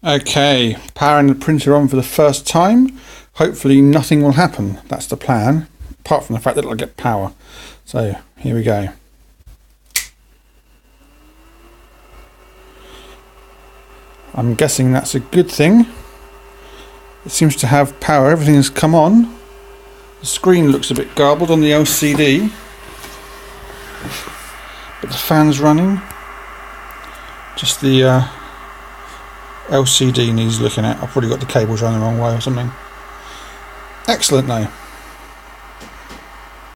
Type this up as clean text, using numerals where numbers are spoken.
Okay, powering the printer on for the first time. Hopefully nothing will happen. That's the plan, apart from the fact that it'll get power. So here we go. I'm guessing that's a good thing. It seems to have power. Everything has come on. The screen looks a bit garbled on the LCD, but the fan's running. Just the LCD needs looking at. I've probably got the cables running the wrong way or something. Excellent though.